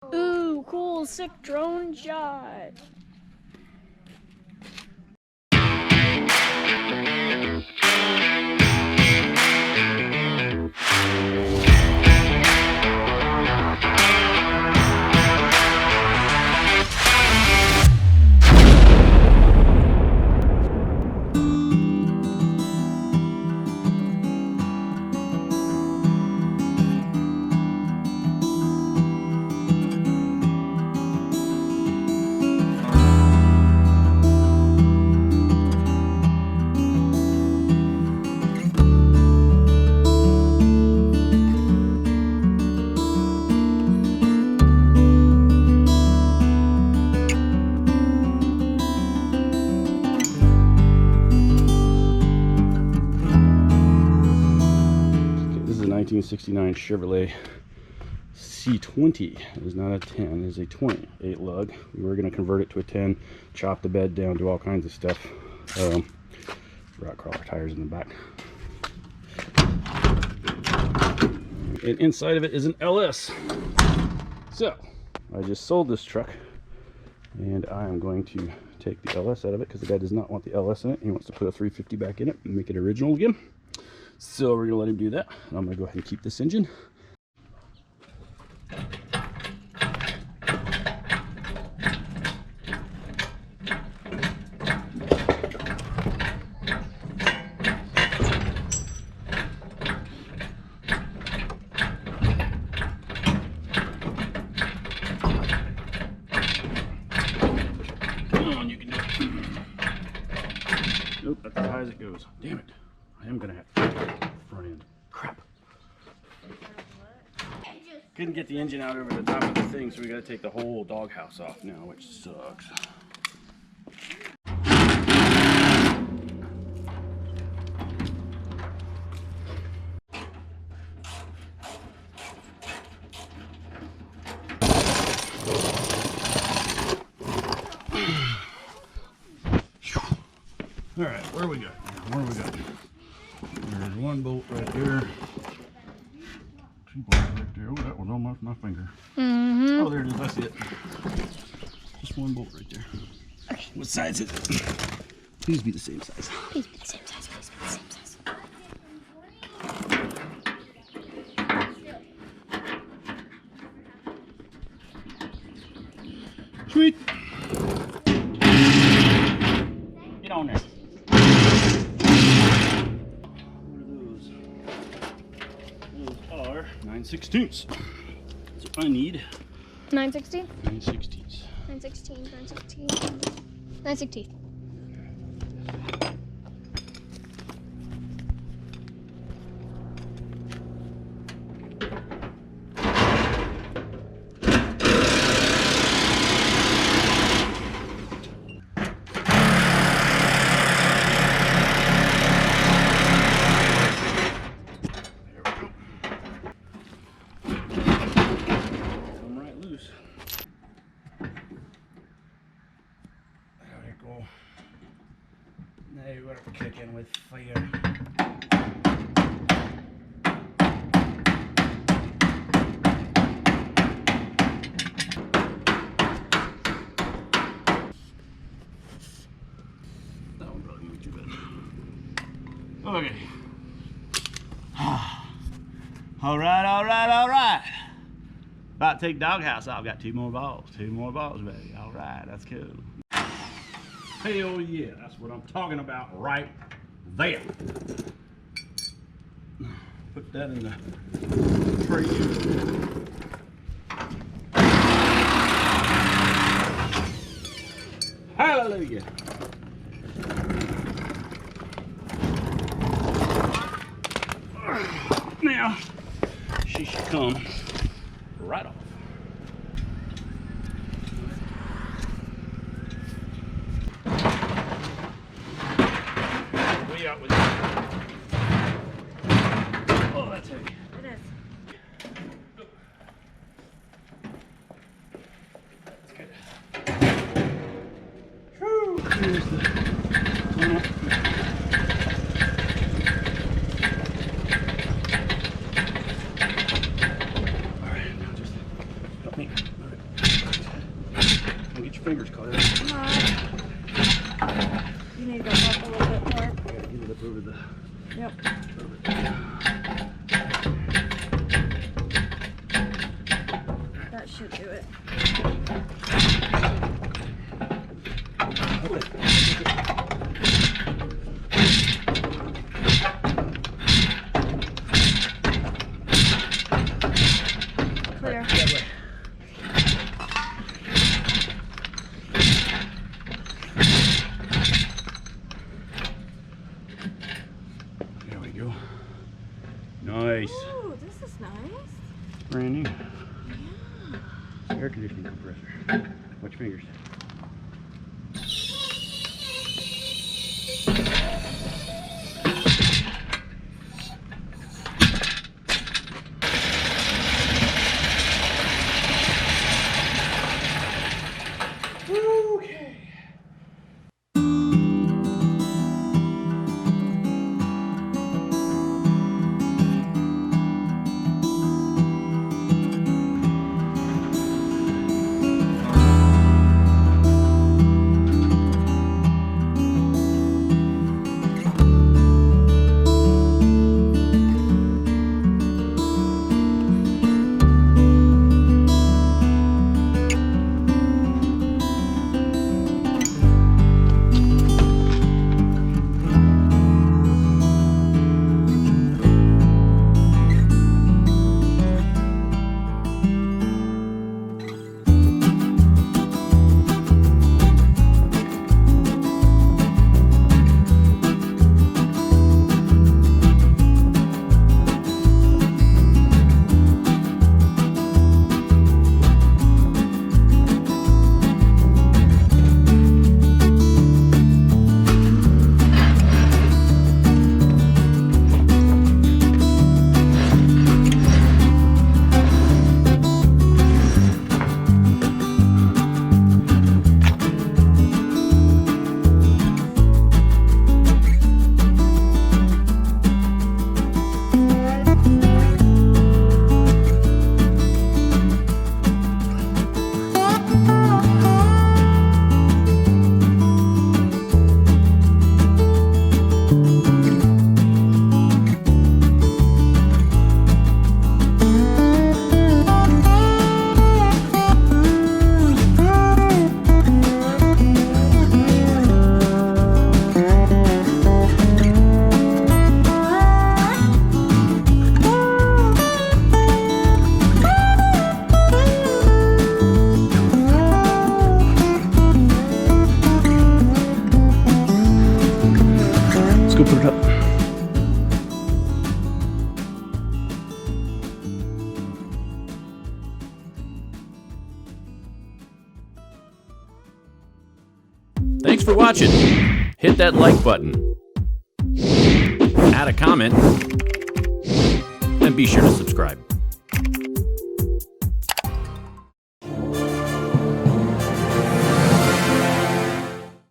Ooh, cool, sick drone shot. This is a 1969 Chevrolet C20. It is not a 10, it is a 20, 8 lug. We were going to convert it to a 10, chop the bed down, do all kinds of stuff. Rock crawler tires in the back. And inside of it is an LS. So, I just sold this truck, and I am going to take the LS out of it because the guy does not want the LS in it. He wants to put a 350 back in it and make it original again. So we're going to let him do that. And I'm going to go ahead and keep this engine. Come on, you can do it. Nope, that's as high as it goes. Damn it. I am going to have front end. Crap. Couldn't get the engine out over the top of the thing, so we got to take the whole doghouse off now, which sucks. All right, where we got? Where we got? There's one bolt right there. Two bolts right there. Oh, that was almost my finger. Oh, there it is. I see it. Just one bolt right there. Okay. What size is it? Please be the same size. Please be the same size. Please be the same size. Sweet. Get on there. What are those? Those are 9/16. So I need 9/16? 9/16. 9/16, 9/16. 9/16. Now you gotta kick in with fire. That one probably moved too bad. Okay. All right. About to take doghouse off. Got two more balls, baby. All right, that's cool. Hell yeah, that's what I'm talking about right there. Put that in the tray. Hallelujah. Now, she should come right off. Out with it. Oh, that's heavy. It is. That's good. Whew. Here's the tunnel. All right, now just help me. All right. fingers caught. You need to go up a little bit more. Yeah, get it up over the. Yep. That should do it. Clear. There we go. Nice. Ooh, this is nice. Brand new. Yeah. It's an air conditioning compressor. Watch your fingers. Okay. Go put it up. Thanks for watching. Hit that like button. Add a comment. And be sure to subscribe.